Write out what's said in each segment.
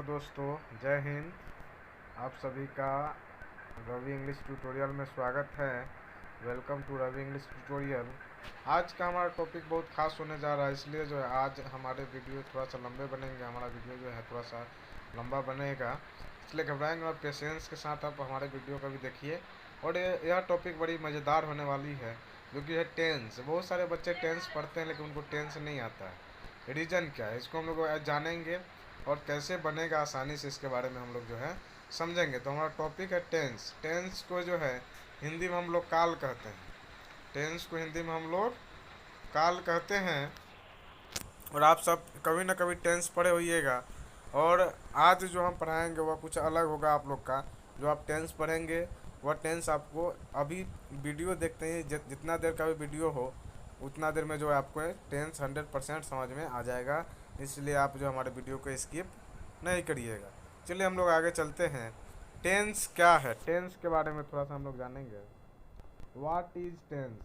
दोस्तों, जय हिंद। आप सभी का रवि इंग्लिश ट्यूटोरियल में स्वागत है। Welcome to Ravi English tutorial. आज का हमारा टॉपिक बहुत खास होने जा रहा है, इसलिए जो है आज हमारे वीडियो थोड़ा सा लंबे बनेंगे। हमारा वीडियो जो है थोड़ा सा लंबा बनेगा, इसलिए घबराएंगे और पेशेंस के साथ आप हमारे वीडियो का भी देखिए। और यह टॉपिक बड़ी मज़ेदार होने वाली है, जो कि है टेंस। बहुत सारे बच्चे टेंस पढ़ते हैं लेकिन उनको टेंस नहीं आता है। रीज़न क्या है, इसको हम लोग आज जानेंगे और कैसे बनेगा आसानी से, इसके बारे में हम लोग जो है समझेंगे। तो हमारा टॉपिक है टेंस। टेंस को जो है हिंदी में हम लोग काल कहते हैं। टेंस को हिंदी में हम लोग काल कहते हैं। और आप सब कभी ना कभी टेंस पढ़े होइएगा, और आज जो हम पढ़ाएंगे वह कुछ अलग होगा आप लोग का। जो आप टेंस पढ़ेंगे वह टेंस आपको अभी वीडियो देखते ही जितना देर का भी वीडियो हो उतना देर में जो है आपको टेंस 100% समझ में आ जाएगा। इसलिए आप जो हमारे वीडियो को स्किप नहीं करिएगा। चलिए हम लोग आगे चलते हैं। टेंस क्या है, टेंस के बारे में थोड़ा सा हम लोग जानेंगे। What is tense?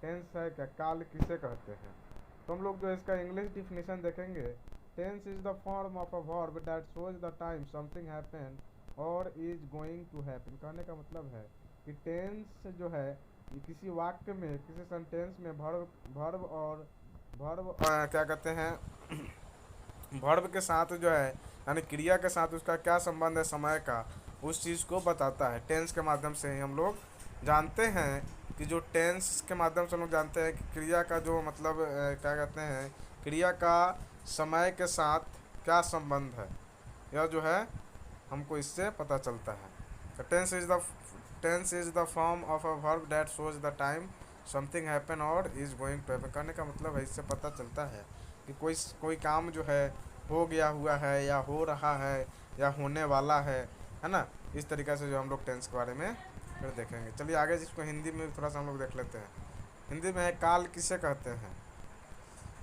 टेंस है क्या, काल किसे कहते हैं? तो हम लोग जो इसका इंग्लिश डिफिनेशन देखेंगे। Tense is the form of a verb that shows the time something happen or is going to happen. कहने का मतलब है कि टेंस जो है ये किसी वाक्य में, किसी सेंटेंस में वर्ब वर्ब और वर्ब क्या कहते हैं वर्ब के साथ जो है यानी क्रिया के साथ उसका क्या संबंध है समय का, उस चीज़ को बताता है। टेंस के माध्यम से ही हम लोग जानते हैं कि जो टेंस के माध्यम से हम लोग जानते हैं कि क्रिया का जो मतलब क्या कहते हैं, क्रिया का समय के साथ क्या संबंध है, यह जो है हमको इससे पता चलता है। Tense is the form of a verb that shows the time something happen or is going to happen. कहने का मतलब है इससे पता चलता है कि कोई काम जो है हो गया हुआ है या हो रहा है या होने वाला है ना। इस तरीक़े से जो हम लोग टेंस के बारे में फिर देखेंगे। चलिए आगे जिसको हिंदी में थोड़ा सा हम लोग देख लेते हैं। हिंदी में है काल किसे कहते हैं।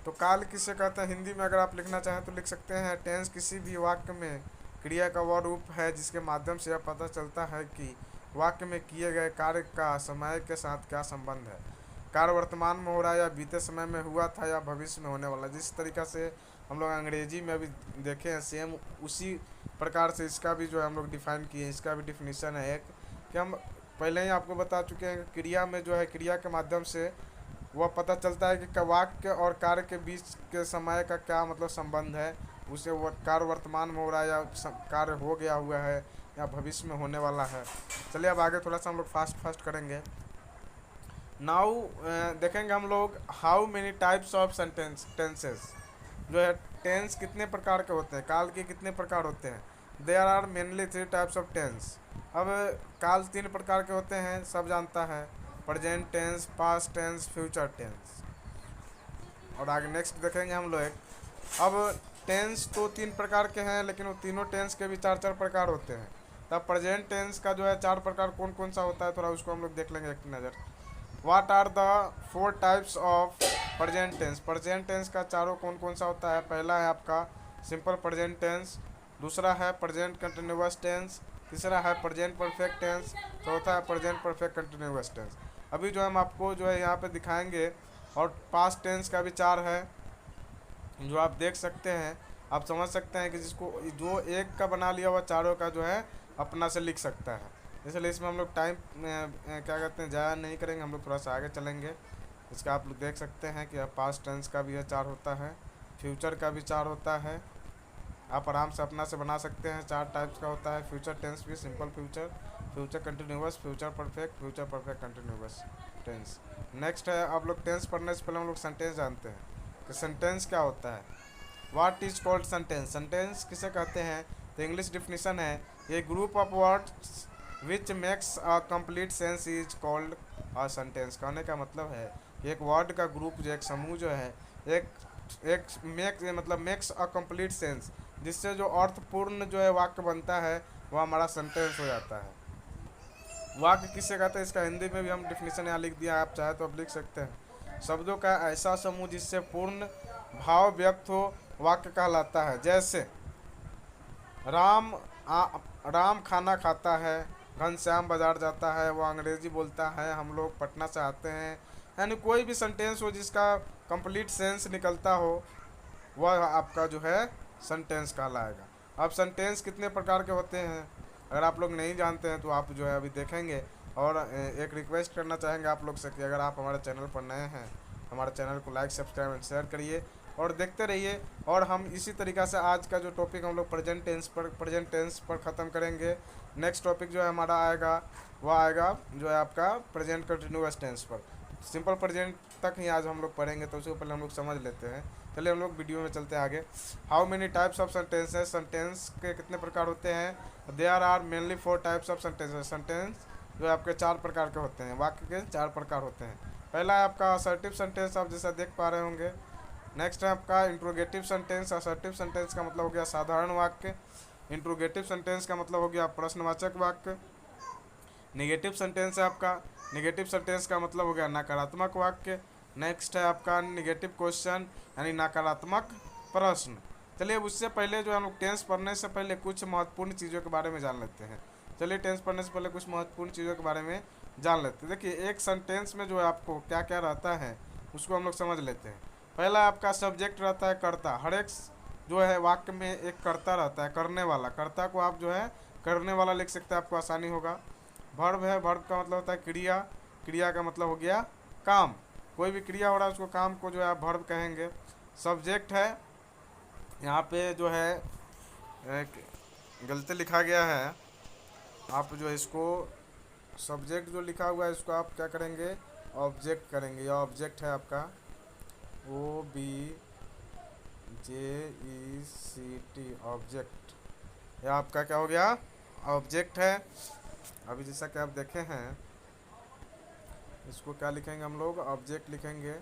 तो काल किसे कहते हैं हिंदी में अगर आप लिखना चाहें तो लिख सकते हैं, टेंस किसी भी वाक्य में क्रिया का वह रूप है जिसके माध्यम से यह पता चलता है कि वाक्य में किए गए कार्य का समय के साथ क्या संबंध है। कार्य वर्तमान में हो रहा है या बीते समय में हुआ था या भविष्य में होने वाला। जिस तरीक़ा से हम लोग अंग्रेजी में भी देखे हैं, सेम उसी प्रकार से इसका भी जो है हम लोग डिफाइन किए हैं। इसका भी डिफिनीसन है एक, कि हम पहले ही आपको बता चुके हैं कि क्रिया में जो है क्रिया के माध्यम से वह पता चलता है कि वाक्य और कार्य के बीच के समय का क्या मतलब संबंध है। उसे वो कार्य वर्तमान में हो रहा है या कार्य हो गया हुआ है या भविष्य में होने वाला है। चलिए अब आगे थोड़ा सा हम लोग फास्ट करेंगे। नाउ देखेंगे हम लोग how many types of tenses. जो है टेंस कितने प्रकार के होते हैं, काल के कितने प्रकार होते हैं। There are mainly 3 types of tense. अब काल 3 प्रकार के होते हैं, सब जानता है। Present tense, past tense, future tense. और आगे नेक्स्ट देखेंगे हम लोग। अब टेंस तो 3 प्रकार के हैं, लेकिन वो तीनों टेंस के भी 4 प्रकार होते हैं। तब प्रेजेंट टेंस का जो है 4 प्रकार कौन कौन सा होता है, थोड़ा उसको हम लोग देख लेंगे एक नज़र। What are the 4 types of present tense. Present tense का चारों कौन कौन सा होता है। पहला है आपका सिंपल प्रेजेंट टेंस, दूसरा है प्रेजेंट कंटिन्यूअस टेंस, तीसरा है प्रेजेंट परफेक्ट टेंस, चौथा है प्रेजेंट परफेक्ट कंटिन्यूअस टेंस। अभी जो हम आपको जो है यहाँ पे दिखाएंगे। और पास्ट टेंस का भी 4 है, जो आप देख सकते हैं। आप समझ सकते हैं कि जिसको जो एक का बना लिया हुआ चारों का जो है अपना से लिख सकता है। इसलिए इसमें हम लोग टाइम क्या कहते हैं ज़्यादा नहीं करेंगे, हम लोग थोड़ा सा आगे चलेंगे। इसका आप लोग देख सकते हैं कि पास्ट टेंस का भी 4 होता है, फ्यूचर का भी 4 होता है। आप आराम से अपना से बना सकते हैं। 4 टाइप्स का होता है। फ्यूचर टेंस भी, simple future, future continuous, future perfect continuous tense. Next है, आप लोग टेंस पढ़ने से पहले हम लोग सेंटेंस जानते हैं कि सेंटेंस क्या होता है। What is called sentence. Sentence किसे कहते हैं, तो इंग्लिश डिफिनीसन है, a group of words which makes a complete sense is called a sentence. कहने का मतलब है एक वर्ड का ग्रुप, जो एक समूह जो है, एक एक मेक्स अ कंप्लीट सेंस, जिससे जो अर्थपूर्ण जो है वाक्य बनता है वह हमारा सेंटेंस हो जाता है। वाक्य किसे कहते हैं, इसका हिंदी में भी हम डिफिनीशन यहाँ लिख दिया है, आप चाहे तो आप लिख सकते हैं। शब्दों का ऐसा समूह जिससे पूर्ण भाव व्यक्त हो वाक्य कहलाता है। जैसे राम राम खाना खाता है, घनश्याम बाजार जाता है, वो अंग्रेजी बोलता है, हम लोग पटना से आते हैं। यानी कोई भी सेंटेंस हो जिसका कंप्लीट सेंस निकलता हो वह आपका जो है सेंटेंस कहलाएगा। अब सेंटेंस कितने प्रकार के होते हैं अगर आप लोग नहीं जानते हैं तो आप जो है अभी देखेंगे। और एक रिक्वेस्ट करना चाहेंगे आप लोग से कि अगर आप हमारे चैनल पर नए हैं हमारे चैनल को लाइक सब्सक्राइब एंड शेयर करिए और देखते रहिए। और हम इसी तरीक़ा से आज का जो टॉपिक हम लोग प्रेजेंट टेंस पर ख़त्म करेंगे। नेक्स्ट टॉपिक जो है हमारा आएगा वह आएगा जो है आपका प्रेजेंट कंटिन्यूअस टेंस पर। सिंपल प्रेजेंट तक ही आज हम लोग पढ़ेंगे तो उसको पहले हम लोग समझ लेते हैं। चलिए हम लोग वीडियो में चलते हैं आगे। How many types of sentences, sentence के कितने प्रकार होते हैं। There are mainly 4 types of sentences. Sentence जो है आपके 4 प्रकार के होते हैं, वाक्य के 4 प्रकार होते हैं। पहला है आपका असर्टिव सेंटेंस, आप जैसा देख पा रहे होंगे। नेक्स्ट है आपका इंट्रोगेटिव सेंटेंस। असर्टिव सेंटेंस का मतलब हो गया साधारण वाक्य। इंट्रोगेटिव सेंटेंस का मतलब हो गया प्रश्नवाचक वाक्य। निगेटिव सेंटेंस है आपका, निगेटिव सेंटेंस का मतलब हो गया नकारात्मक वाक्य। नेक्स्ट है आपका निगेटिव क्वेश्चन यानी नकारात्मक प्रश्न। चलिए उससे पहले जो हम लोग टेंस पढ़ने से पहले कुछ महत्वपूर्ण चीज़ों के बारे में जान लेते हैं। चलिए टेंस पढ़ने से पहले कुछ महत्वपूर्ण चीज़ों के बारे में जान लेते हैं। देखिए एक सेंटेंस में जो है आपको क्या क्या रहता है उसको हम लोग समझ लेते हैं। पहला आपका सब्जेक्ट रहता है कर्ता। हर एक जो है वाक्य में एक कर्ता रहता है, करने वाला। कर्ता को आप जो है करने वाला लिख सकते हैं, आपको आसानी होगा। वर्ब है, वर्ब का मतलब होता है क्रिया। क्रिया का मतलब हो गया काम। कोई भी क्रिया हो रहा है उसको काम को जो है आप वर्ब कहेंगे। सब्जेक्ट है, यहाँ पे जो है एक गलती लिखा गया है, आप जो इसको सब्जेक्ट जो लिखा हुआ है इसको आप क्या करेंगे ऑब्जेक्ट करेंगे। यह ऑब्जेक्ट है आपका OBJECT ऑब्जेक्ट। यह आपका क्या हो गया ऑब्जेक्ट है। अभी जैसा कि आप देखे हैं इसको क्या लिखेंगे हम लोग ऑब्जेक्ट लिखेंगे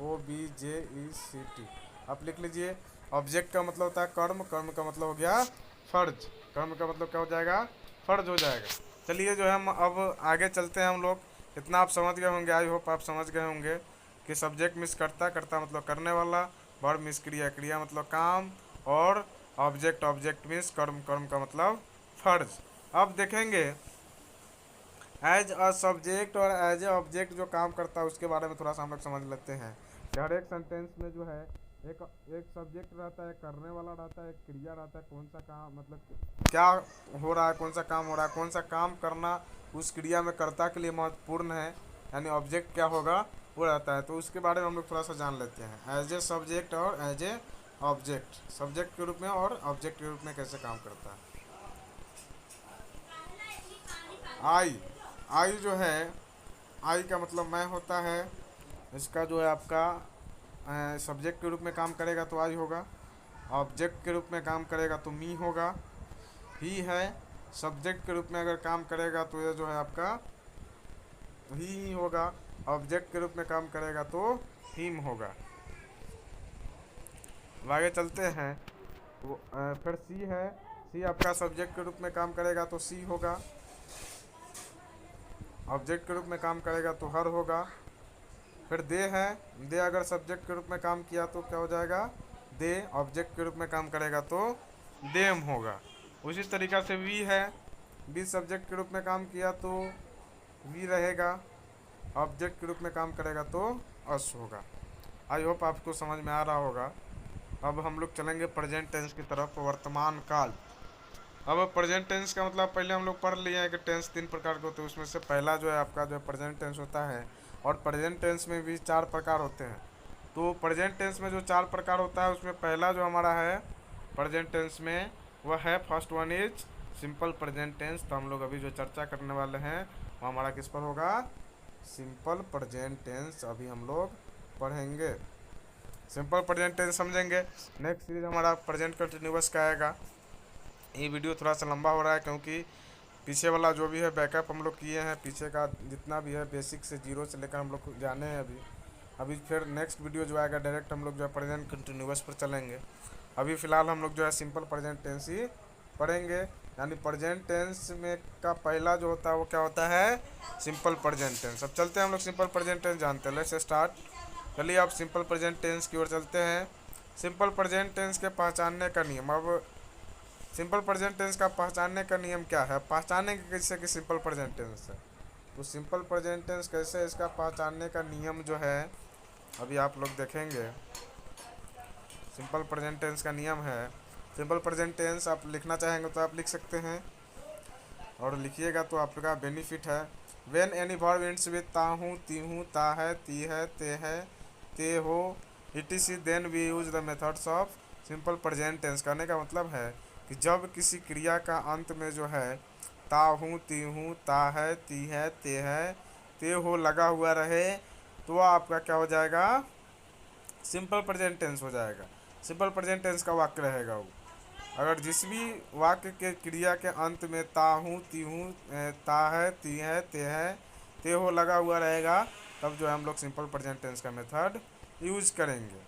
OBJECT। आप लिख लीजिए। ऑब्जेक्ट का मतलब होता है कर्म, कर्म का मतलब हो गया फर्ज। कर्म का मतलब क्या हो जाएगा फर्ज हो जाएगा। चलिए जो है हम अब आगे चलते हैं हम लोग। इतना आप समझ गए होंगे, आई होप आप समझ गए होंगे कि सब्जेक्ट मिस करता, करता मतलब करने वाला, वर्ब मिस क्रिया, क्रिया मतलब काम, और ऑब्जेक्ट, ऑब्जेक्ट मिस कर्म, कर्म का मतलब फर्ज। अब देखेंगे एज अ सब्जेक्ट और एज ए ऑब्जेक्ट जो काम करता है उसके बारे में थोड़ा सा हम लोग समझ लेते हैं। हर एक सेंटेंस में जो है एक एक सब्जेक्ट रहता है, करने वाला रहता है, एक क्रिया रहता है, कौन सा काम मतलब क्या हो रहा है, कौन सा काम हो रहा है, कौन सा काम करना उस क्रिया में कर्ता के लिए महत्वपूर्ण है, यानी ऑब्जेक्ट क्या होगा वो रहता है। तो उसके बारे में हम लोग थोड़ा सा जान लेते हैं। एज ए सब्जेक्ट और एज ए ऑब्जेक्ट, सब्जेक्ट के रूप में और ऑब्जेक्ट के रूप में कैसे काम करता है। आई, आई जो है आई का मतलब मैं होता है। इसका जो है आपका सब्जेक्ट के रूप में काम करेगा तो आई होगा। ऑब्जेक्ट के रूप में काम करेगा तो मी होगा। ही है, सब्जेक्ट के रूप में अगर काम करेगा तो ये जो है आपका ही होगा। ऑब्जेक्ट के रूप में काम करेगा तो हिम होगा। अब आगे चलते हैं। फिर सी है, सी आपका सब्जेक्ट के रूप में काम करेगा तो सी होगा। ऑब्जेक्ट के रूप में काम करेगा तो हर होगा। फिर दे है, दे अगर सब्जेक्ट के रूप में काम किया तो क्या हो जाएगा दे, ऑब्जेक्ट के रूप में काम करेगा तो देम होगा। उसी तरीक़ा से वी है, वी सब्जेक्ट के रूप में काम किया तो वी रहेगा, ऑब्जेक्ट के रूप में काम करेगा तो अस होगा। आई होप आपको समझ में आ रहा होगा। अब हम लोग चलेंगे प्रेजेंट टेंस की तरफ, वर्तमान काल। अब प्रेजेंट टेंस का मतलब पहले हम लोग पढ़ लिए हैं कि टेंस 3 प्रकार के होते हैं। उसमें से पहला जो है आपका जो है प्रेजेंट टेंस होता है, और प्रेजेंट टेंस में भी 4 प्रकार होते हैं। तो प्रेजेंट टेंस में जो 4 प्रकार होता है उसमें पहला जो हमारा है प्रेजेंट टेंस में वह है first one is simple present tense. तो हम लोग अभी जो चर्चा करने वाले हैं वो हमारा किस पर होगा सिंपल प्रेजेंट टेंस अभी हम लोग पढ़ेंगे। सिंपल प्रेजेंट टेंस समझेंगे। नेक्स्ट सीरीज हमारा प्रेजेंट कंटिन्यूअस का आएगा। ये वीडियो थोड़ा सा लंबा हो रहा है क्योंकि पीछे वाला जो भी है बैकअप हम लोग किए हैं, पीछे का जितना भी है बेसिक से जीरो से लेकर हम लोग जाने हैं अभी फिर नेक्स्ट वीडियो जो आएगा डायरेक्ट हम लोग जो है प्रेजेंट कंटिन्यूअस पर चलेंगे। अभी फ़िलहाल हम लोग जो है सिंपल प्रेजेंट टेंस ही पढ़ेंगे। यानी प्रेजेंट टेंस में का पहला जो होता है वो क्या होता है सिंपल प्रेजेंट टेंस। अब चलते हैं हम लोग सिंपल प्रेजेंट टेंस जानते हैं। Let's start. चलिए आप सिंपल प्रेजेंट टेंस की ओर चलते हैं। सिंपल प्रेजेंट टेंस के पहचानने का नियम। अब सिंपल प्रेजेंट टेंस का पहचानने का नियम क्या है, पहचानेंगे कैसे कि सिंपल प्रेजेंट टेंस है। तो सिंपल प्रेजेंट टेंस कैसे, इसका पहचानने का नियम जो है अभी आप लोग देखेंगे। सिंपल प्रेजेंट टेंस का नियम है सिंपल प्रेजेंट टेंस आप लिखना चाहेंगे तो आप लिख सकते हैं, और लिखिएगा तो आपका बेनिफिट है। When any verb ends with ता हूँ, ती हूँ, ता है, ती है, ते हो, etc, then we use the methods of simple present tense. करने का मतलब है कि जब किसी क्रिया का अंत में जो है ता हूँ, ती हूँ, ता है, ती है, ते हो लगा हुआ रहे, तो आपका क्या हो जाएगा, सिंपल प्रेजेंट टेंस हो जाएगा। सिंपल प्रेजेंट टेंस का वाक्य रहेगा वो। अगर जिस भी वाक्य के क्रिया के अंत में ता हूँ, ती हूँ, ता है, ती है, ते हो लगा हुआ रहेगा, तब जो है हम लोग सिंपल प्रेजेंट टेंस का मेथड यूज करेंगे,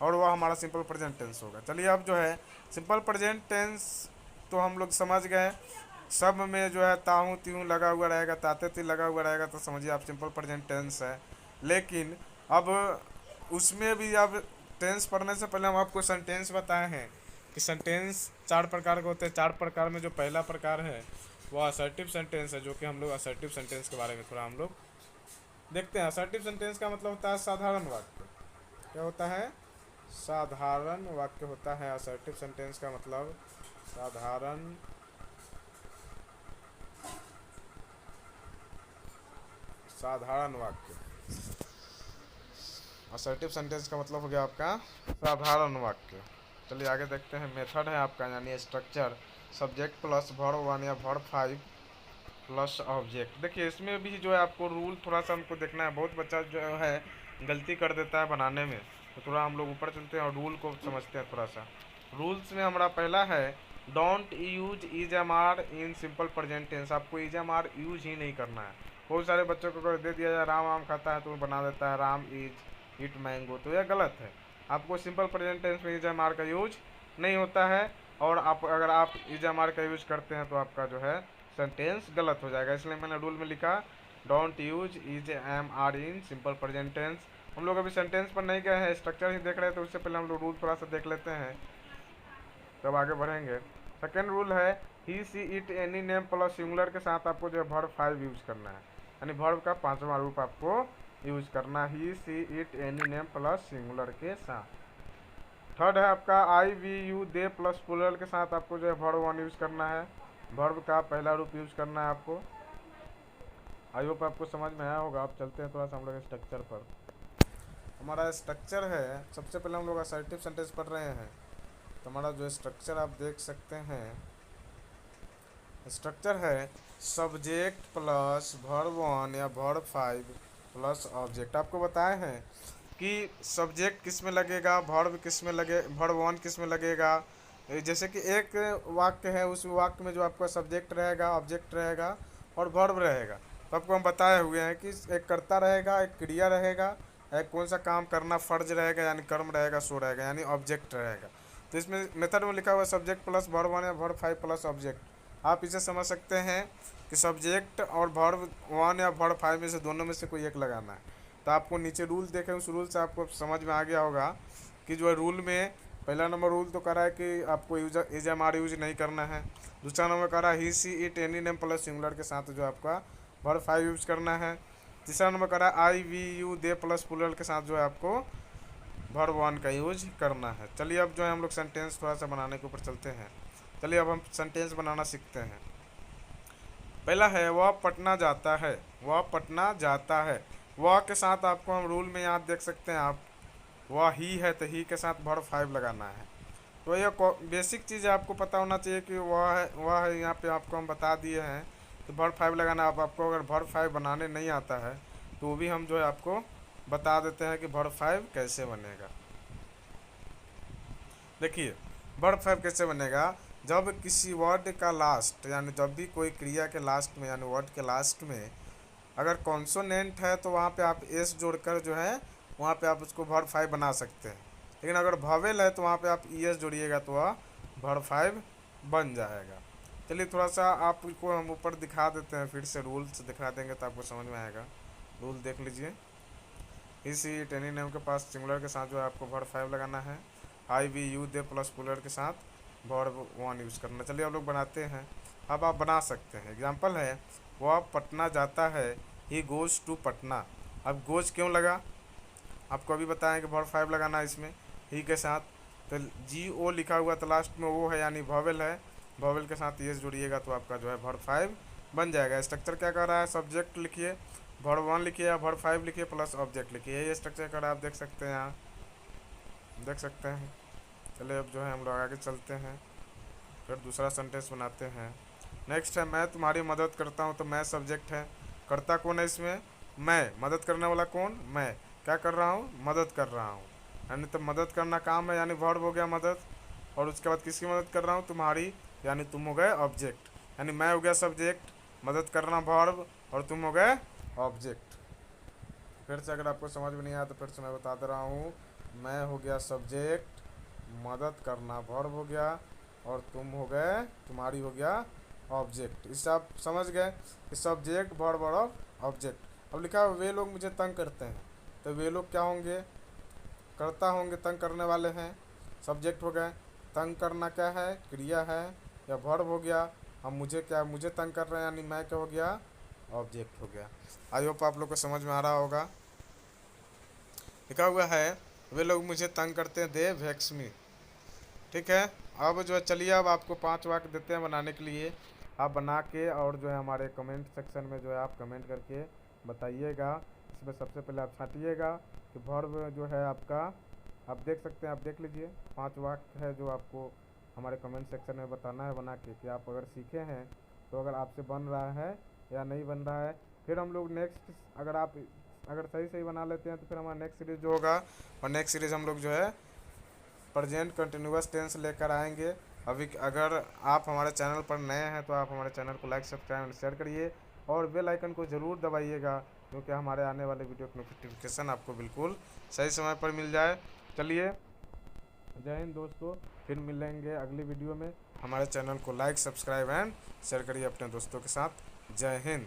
और वह हमारा सिंपल प्रेजेंट टेंस होगा। चलिए अब जो है सिंपल प्रेजेंट टेंस तो हम लोग समझ गए। सब में जो है ता हूँ, ती हूँ लगा हुआ रहेगा, ताते ती लगा हुआ रहेगा, तो समझिए आप सिंपल प्रेजेंट टेंस है। लेकिन अब उसमें भी अब टेंस पढ़ने से पहले हम आपको सेंटेंस बताए हैं कि सेंटेंस 4 प्रकार के होते हैं। 4 प्रकार में जो पहला प्रकार है वो असर्टिव सेंटेंस है, जो कि हम लोग असर्टिव सेंटेंस के बारे में थोड़ा हम लोग देखते हैं। असर्टिव सेंटेंस का मतलब होता है साधारण वाक्य। क्या होता है, साधारण वाक्य होता है असर्टिव सेंटेंस का मतलब, साधारण वाक्य। असर्टिव सेंटेंस का मतलब हो गया आपका साधारण वाक्य। चलिए आगे देखते हैं। मेथड है आपका यानी स्ट्रक्चर, सब्जेक्ट प्लस वर्ब 1 या वर्ब 5 प्लस ऑब्जेक्ट। देखिए इसमें भी जो है आपको रूल थोड़ा सा हमको देखना है। बहुत बच्चा जो है गलती कर देता है बनाने में, तो थोड़ा हम लोग ऊपर चलते हैं और रूल को समझते हैं थोड़ा सा। रूल्स में हमारा पहला है don't use is am are in simple present tense. आपको इज एम आर यूज ही नहीं करना है। बहुत सारे बच्चों को अगर दे दिया जाए राम आम खाता है तो वो बना देता है राम इज इट मैंगो, तो यह गलत है। आपको सिंपल प्रेजेंट टेंस में इज एम आर का यूज नहीं होता है, और आप अगर आप इज एम आर का यूज करते हैं तो आपका जो है सेंटेंस गलत हो जाएगा। इसलिए मैंने रूल में लिखा don't use is am are in simple present tense. हम लोग अभी सेंटेंस पर नहीं गए हैं, स्ट्रक्चर ही देख रहे हैं, तो उससे पहले हम लोग रूल थोड़ा सा देख लेते हैं तब आगे बढ़ेंगे। सेकेंड रूल है he she it any name plus singular के साथ आपको जो है वर्ब 5 यूज करना है, यानी वर्ब का 5वां रूप आपको यूज करना है, he she it any name plus singular के साथ। थर्ड है आपका I we you they plus plural के साथ आपको जो है वर्ब 1 यूज करना है, वर्ब का पहला रूप यूज करना है आपको। आई होप आपको समझ में आया होगा। आप चलते हैं थोड़ा सा हम लोग स्ट्रक्चर पर। हमारा स्ट्रक्चर है, सबसे पहले हम लोग असर्टिव सेंटेंस पढ़ रहे हैं, तो हमारा जो स्ट्रक्चर आप देख सकते हैं, स्ट्रक्चर है सब्जेक्ट प्लस वर्ब 1 या वर्ब 5 प्लस ऑब्जेक्ट। आपको बताए हैं कि सब्जेक्ट किस में लगेगा, वर्ब किस में लगे, वर्ब 1 किस में लगेगा। जैसे कि एक वाक्य है, उस वाक्य में जो आपका सब्जेक्ट रहेगा, ऑब्जेक्ट रहेगा और वर्ब रहेगा। तो आपको हम बताए हुए हैं कि एक कर्ता रहेगा, एक क्रिया रहेगा, एक कौन सा काम करना फर्ज रहेगा यानी कर्म रहेगा, सो रहेगा यानी ऑब्जेक्ट रहेगा। तो इसमें मेथड में लिखा हुआ है सब्जेक्ट प्लस वर्ब 1 या वर्ब 5 प्लस ऑब्जेक्ट। आप इसे समझ सकते हैं कि सब्जेक्ट और वर्ब 1 या वर्ब 5 में से दोनों में से कोई एक लगाना है। तो आपको नीचे रूल देखें, उस रूल से आपको समझ में आ गया होगा कि जो है रूल में पहला नंबर रूल तो कह रहा है कि आपको इज एम आर यूज नहीं करना है। दूसरा नंबर कह रहा है he she it any name plus singular के साथ जो आपका वर्ब 5 यूज करना है। तीसरा नंबर कह रहा है I we you they plus plural के साथ जो है आपको वर्ब 1 का यूज करना है। चलिए अब जो है हम लोग सेंटेंस थोड़ा सा बनाने के ऊपर चलते हैं। चलिए अब हम सेंटेंस बनाना सीखते हैं। पहला है वह पटना जाता है, वह पटना जाता है। वह के साथ आपको हम रूल में यहाँ देख सकते हैं आप, वह ही है तो ही के साथ वर्ब 5 लगाना है। तो ये बेसिक चीज़ आपको पता होना चाहिए कि वह है यहाँ पे आपको हम बता दिए हैं तो वर्ब 5 लगाना। आपको अगर वर्ब 5 बनाने नहीं आता है तो वो भी हम जो है आपको बता देते हैं कि वर्ब 5 कैसे बनेगा। देखिए वर्ब 5 कैसे बनेगा, जब किसी वर्ड का लास्ट यानी जब भी कोई क्रिया के लास्ट में यानी वर्ड के लास्ट में अगर कॉन्सोनेंट है तो वहाँ पे आप एस जोड़कर जो है वहाँ पे आप उसको वर्ब 5 बना सकते हैं। लेकिन अगर वॉवेल है तो वहाँ पे आप ई एस जोड़िएगा तो वह वर्ब 5 बन जाएगा। चलिए थोड़ा सा आपको हम ऊपर दिखा देते हैं, फिर से रूल्स दिखा देंगे तो आपको समझ में आएगा। रूल देख लीजिए, इसी टेनी नेम के पास सिंगुलर के साथ जो है आपको वर्ब 5 लगाना है, I we you they plus plural के साथ वर्ब 1 यूज़ करना। चलिए हम लोग बनाते हैं। अब आप बना सकते हैं। एग्जाम्पल है वह पटना जाता है, ही गोज़ टू पटना। अब गोज़ क्यों लगा, आपको अभी बताएं कि वर्ब 5 लगाना है इसमें ही के साथ। तो GO लिखा हुआ तो लास्ट में वो है यानी वॉवेल है, वॉवेल के साथ एस जोड़िएगा तो आपका जो है वर्ब 5 बन जाएगा। स्ट्रक्चर क्या कर रहा है, सब्जेक्ट लिखिए, वर्ब 1 लिखिए या वर्ब 5 लिखिए प्लस ऑब्जेक्ट लिखिए, यही स्ट्रक्चर कर आप देख सकते हैं, यहाँ देख सकते हैं। चलिए अब जो है हम लोग आगे चलते हैं, फिर दूसरा सेंटेंस बनाते हैं। नेक्स्ट है मैं तुम्हारी मदद करता हूँ, तो मैं सब्जेक्ट है, करता कौन है इसमें, मैं, मदद करने वाला कौन, मैं, क्या कर रहा हूँ, मदद कर रहा हूँ, यानी तो मदद करना काम है यानी वर्ब हो गया मदद, और उसके बाद किसकी मदद कर रहा हूँ, तुम्हारी, यानी तुम हो गए ऑब्जेक्ट, यानी मैं हो गया सब्जेक्ट, मदद करना वर्ब, और तुम हो गए ऑब्जेक्ट। फिर से अगर आपको समझ में नहीं आया तो फिर से मैं बता दे रहा हूँ, मैं हो गया सब्जेक्ट, मदद करना वर्ब हो गया, और तुम हो गए, तुम्हारी हो गया ऑब्जेक्ट। इससे आप समझ गए कि सब्जेक्ट वर्ब और ऑब्जेक्ट। अब लिखा है वे लोग मुझे तंग करते हैं, तो वे लोग क्या होंगे, करता होंगे, तंग करने वाले हैं, सब्जेक्ट हो गए। तंग करना क्या है, क्रिया है या वर्ब हो गया। हम मुझे क्या, मुझे तंग कर रहे हैं यानी मैं क्या हो गया, ऑब्जेक्ट हो गया। आई होप आप लोग को समझ में आ रहा होगा। लिखा हुआ है वे लोग मुझे तंग करते हैं, दे वेक्स मी। ठीक है, अब जो है चलिए अब आपको 5 वाक्य देते हैं बनाने के लिए, आप बना के और जो है हमारे कमेंट सेक्शन में जो है आप कमेंट करके बताइएगा। इसमें सबसे पहले आप छांटिएगा कि वर्ब जो है आपका, आप देख सकते हैं, आप देख लीजिए 5 वाक्य है जो आपको हमारे कमेंट सेक्शन में बताना है बना के, कि आप अगर सीखे हैं तो अगर आपसे बन रहा है या नहीं बन रहा है। फिर हम लोग नेक्स्ट, अगर आप अगर सही बना लेते हैं तो फिर हमारा नेक्स्ट सीरीज़ जो होगा, और नेक्स्ट सीरीज़ हम लोग जो है प्रेजेंट कंटिन्यूअस टेंस लेकर आएंगे। अभी अगर आप हमारे चैनल पर नए हैं तो आप हमारे चैनल को लाइक, सब्सक्राइब एंड शेयर करिए, और बेल आइकन को ज़रूर दबाइएगा, क्योंकि हमारे आने वाले वीडियो की नोटिफिकेशन आपको बिल्कुल सही समय पर मिल जाए। चलिए, जय हिंद दोस्तों, फिर मिलेंगे अगली वीडियो में। हमारे चैनल को लाइक, सब्सक्राइब एंड शेयर करिए अपने दोस्तों के साथ। जय हिंद।